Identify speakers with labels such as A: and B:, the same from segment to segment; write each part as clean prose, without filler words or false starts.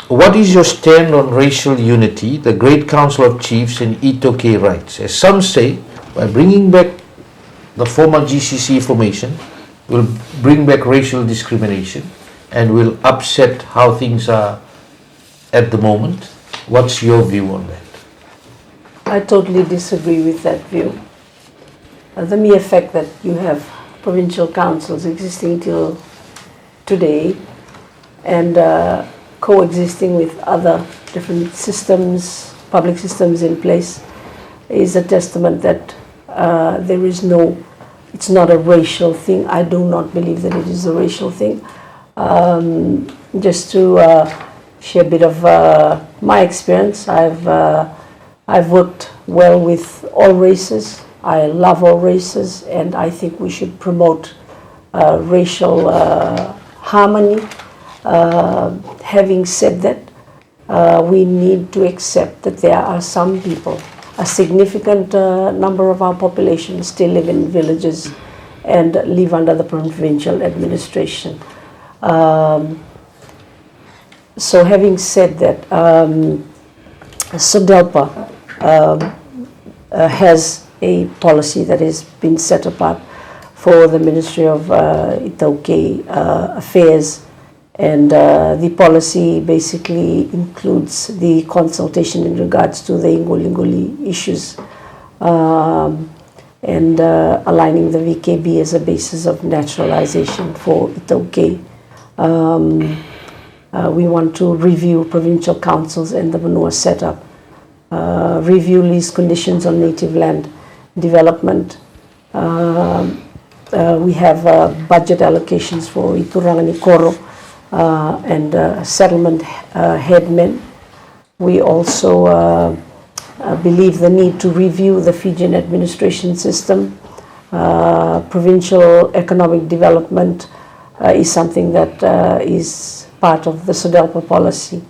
A: what is your stand on racial unity, the Great Council of Chiefs, and Itoke rights? As some say, by bringing back the former GCC formation, will bring back racial discrimination and will upset how things are at the moment. What's your view on that?
B: I totally disagree with that view. The mere fact that you have provincial councils existing till today and coexisting with other different systems, public systems in place, is a testament that it's not a racial thing. I do not believe that it is a racial thing. Just to share a bit of my experience, I've worked well with all races. I love all races, and I think we should promote racial harmony. Having said that, we need to accept that there are some people, a significant number of our population still live in villages and live under the provincial administration. So having said that, SODELPA has a policy that has been set apart for the Ministry of Itoke Affairs, and the policy basically includes the consultation in regards to the Ngoli issues and aligning the VKB as a basis of naturalization for Itoke. We want to review provincial councils and the Vanua setup, review lease conditions on native land development. We have budget allocations for Ituranga Koro and settlement headmen. We also believe the need to review the Fijian administration system. Provincial economic development is something that is part of the SODELPA policy.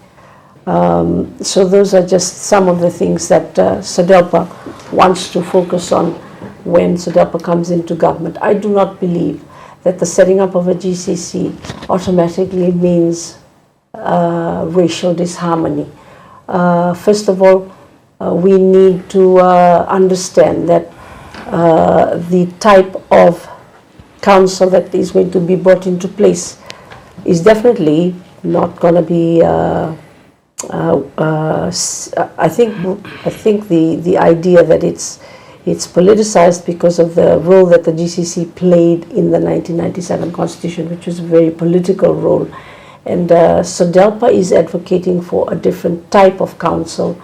B: So those are just some of the things that SODELPA wants to focus on when SODELPA comes into government. I do not believe that the setting up of a GCC automatically means racial disharmony. First of all, we need to understand that the type of council that is going to be brought into place is definitely not going to be. I think the idea that it's politicized because of the role that the GCC played in the 1997 Constitution, which was a very political role, and SODELPA is advocating for a different type of council,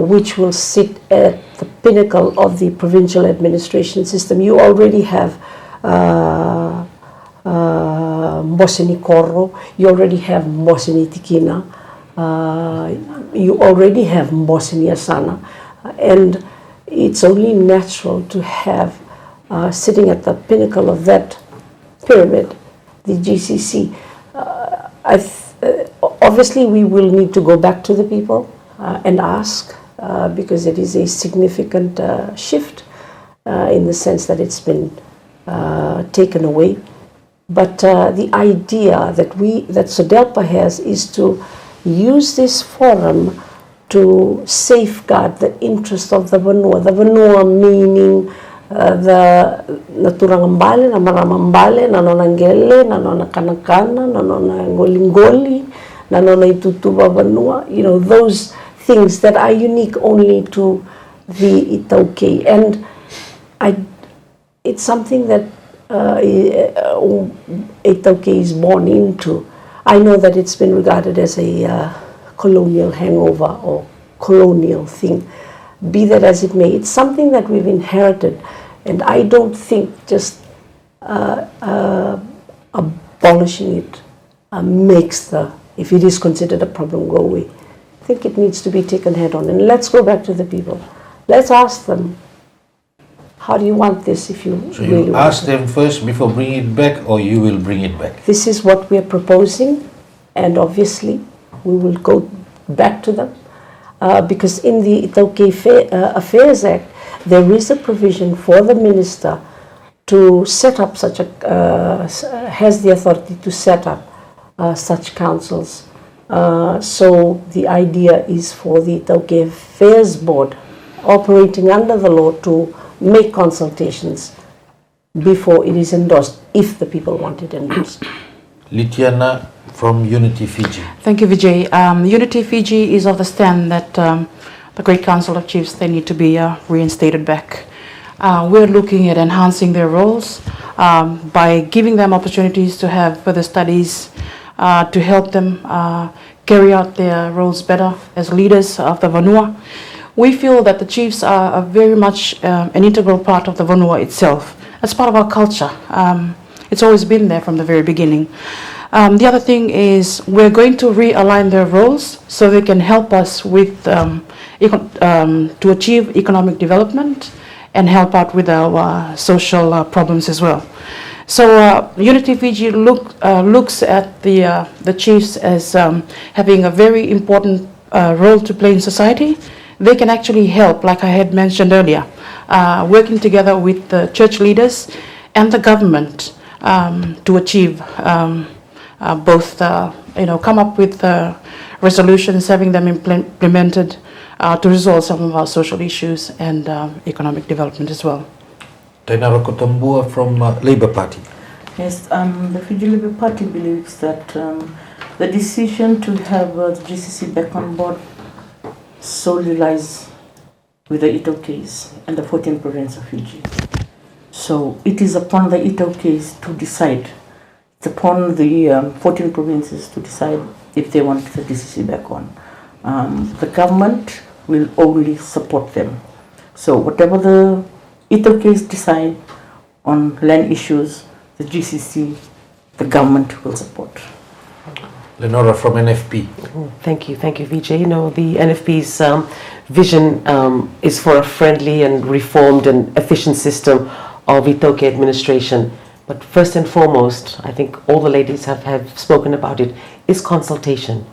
B: which will sit at the pinnacle of the provincial administration system. You already have Mbosini Koro, you already have Mbosini Tikina, you already have Mbosini Asana, and it's only natural to have sitting at the pinnacle of that pyramid, the GCC. Obviously, we will need to go back to the people and ask, because it is a significant shift in the sense that it's been taken away. But the idea that SODELPA has is to use this forum to safeguard the interest of the Vanua. The Vanua meaning the Naturangambale, Namaramambale, Nanonangele, Nanona Kanakana, Nanona Ngolingoli, Nanona Itutuba Vanua. You know, those things that are unique only to the Itoke. And it's something that Itoke is born into. I know that it's been regarded as a colonial hangover or colonial thing. Be that as it may, it's something that we've inherited, and I don't think just abolishing it makes if it is considered a problem, go away. I think it needs to be taken head on, and let's go back to the people. Let's ask them, how do you want this if you
A: so
B: really
A: you
B: want
A: ask them first before bringing it back, or you will bring it back?
B: This is what we are proposing, and obviously we will go back to them because in the Itoke Affairs Act there is a provision for the minister to set up such has the authority to set up such councils. So the idea is for the Tauke Affairs Board, operating under the law, to make consultations before it is endorsed, if the people want it endorsed.
A: Litiana from Unity Fiji.
C: Thank you, Vijay. Unity Fiji is of the stand that the Great Council of Chiefs, they need to be reinstated back. We're looking at enhancing their roles by giving them opportunities to have further studies to help them carry out their roles better as leaders of the Vanua. We feel that the chiefs are very much an integral part of the Vanua itself. It's part of our culture. It's always been there from the very beginning. The other thing is we're going to realign their roles so they can help us with to achieve economic development and help out with our social problems as well. So Unity Fiji looks at the chiefs as having a very important role to play in society. They can actually help, like I had mentioned earlier, working together with the church leaders and the government to achieve both, come up with resolutions, having them implemented to resolve some of our social issues and economic development as well.
A: Tainara Kotambua from Labour Party.
D: Yes, the Fiji Labour Party believes that the decision to have the GCC back on board solely lies with the Itokais and the 14 provinces of Fiji. So it is upon the Itokais to decide. It's upon the 14 provinces to decide if they want the GCC back on. The government will only support them. So whatever the Itokais decide on land issues, the GCC, the government will support.
A: Lenora from NFP.
E: Thank you, Vijay. The NFP's vision is for a friendly and reformed and efficient system of Itoke administration. But first and foremost, I think all the ladies have spoken about it, is consultation.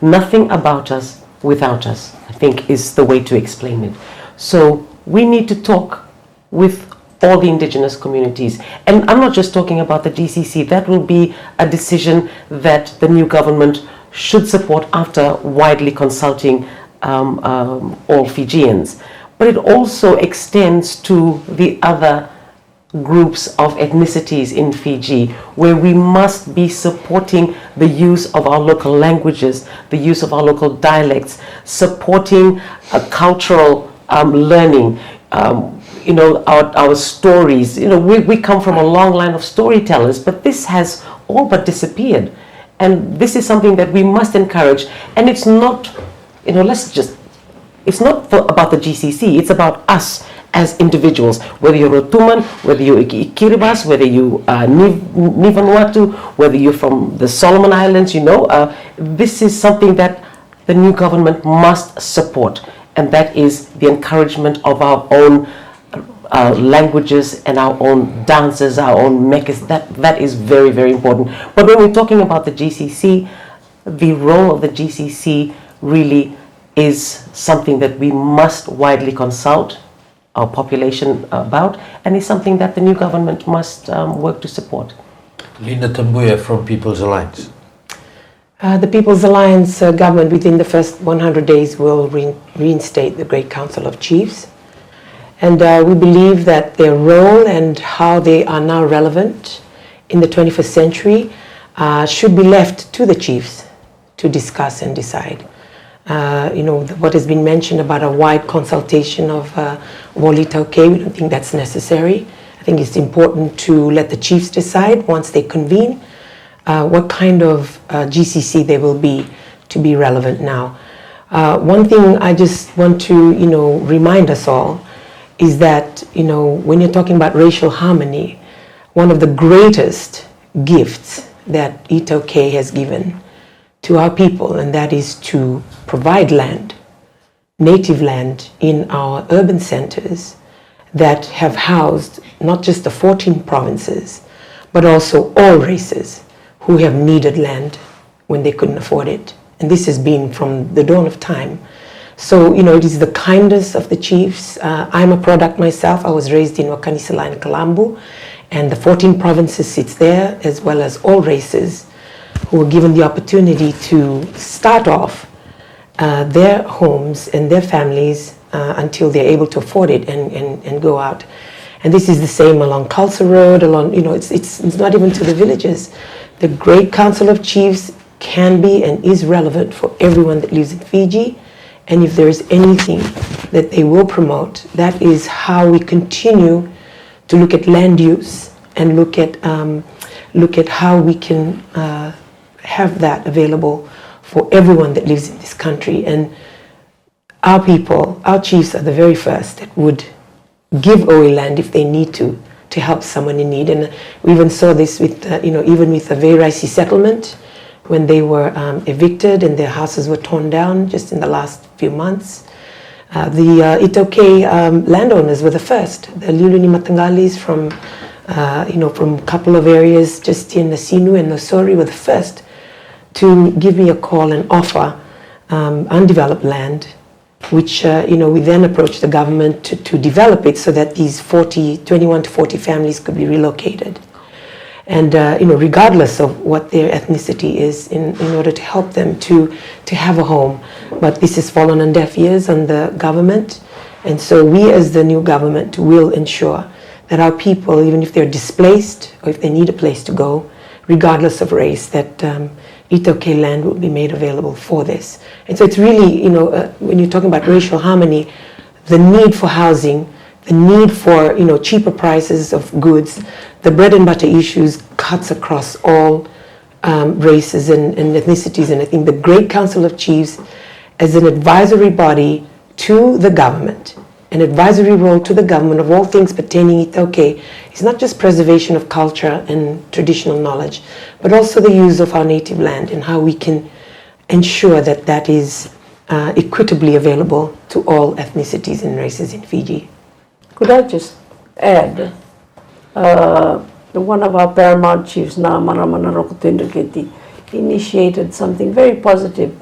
E: Nothing about us without us, I think, is the way to explain it. So we need to talk with all the indigenous communities. And I'm not just talking about the GCC. That will be a decision that the new government should support after widely consulting all Fijians. But it also extends to the other groups of ethnicities in Fiji, where we must be supporting the use of our local languages, the use of our local dialects, supporting cultural learning, our stories. We come from a long line of storytellers, but this has all but disappeared. And this is something that we must encourage. And it's not, it's not about the GCC, it's about us as individuals, whether you're Rotuman, whether you're Kiribati, whether you are Vanuatu, whether you're from the Solomon Islands, this is something that the new government must support, and that is the encouragement of our own languages and our own dances, our own mekas. That is very, very important. But when we're talking about the GCC, the role of the GCC really is something that we must widely consult our population about, and is something that the new government must work to support.
A: Linda Tambuya from People's Alliance.
F: The People's Alliance government within the first 100 days will reinstate the Great Council of Chiefs. And we believe that their role and how they are now relevant in the 21st century should be left to the chiefs to discuss and decide. What has been mentioned about a wide consultation of Wali Tauke, we don't think that's necessary. I think it's important to let the chiefs decide once they convene what kind of GCC they will be to be relevant now. One thing I just want to, remind us all is that, when you're talking about racial harmony, one of the greatest gifts that Itoke has given to our people, and that is to provide land, native land, in our urban centers that have housed not just the 14 provinces, but also all races who have needed land when they couldn't afford it. And this has been from the dawn of time. So, it is the kindness of the chiefs. I'm a product myself. I was raised in Wakanisala and Kalambu, and the 14 provinces sits there, as well as all races who were given the opportunity to start off their homes and their families until they're able to afford it and go out. And this is the same along Khalsa Road, along, it's not even to the villages. The Great Council of Chiefs can be and is relevant for everyone that lives in Fiji. And if there is anything that they will promote, that is how we continue to look at land use and look at how we can have that available for everyone that lives in this country. And our people, our chiefs are the very first that would give away land if they need to help someone in need. And we even saw this with, even with the Veiraisi settlement, when they were evicted and their houses were torn down just in the last few months. The Itoke landowners were the first. The Liuluni Matangalis from a couple of areas just in Nasinu and Nosori were the first to give me a call and offer undeveloped land, which we then approached the government to develop it so that these 21 to 40 families could be relocated. And regardless of what their ethnicity is, in order to help them to have a home. But this has fallen on deaf ears on the government, and so we as the new government will ensure that our people, even if they're displaced or if they need a place to go, regardless of race, that Itoke land will be made available for this. And so it's really, when you're talking about racial harmony, the need for housing, the need for cheaper prices of goods, the bread and butter issues cuts across all races and ethnicities. And I think the Great Council of Chiefs, as an advisory body to the government, an advisory role to the government of all things pertaining Itoke, is not just preservation of culture and traditional knowledge, but also the use of our native land and how we can ensure that that is equitably available to all ethnicities and races in Fiji.
B: Could I just add, one of our paramount chiefs, Namaramana Rokutenduketi, initiated something very positive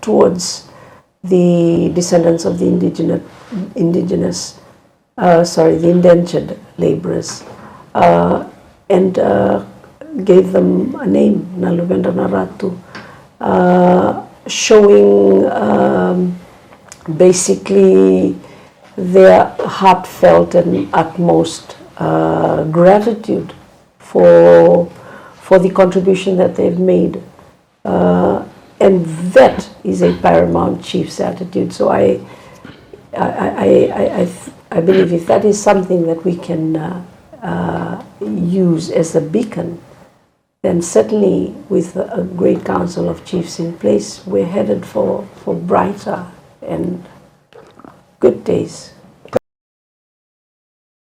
B: towards the descendants of the indentured laborers, and gave them a name, Naluvenda Naratu, showing basically their heartfelt and utmost gratitude for the contribution that they've made. And that is a paramount chief's attitude. So I believe if that is something that we can use as a beacon, then certainly with a Great Council of Chiefs in place, we're headed for brighter and good days.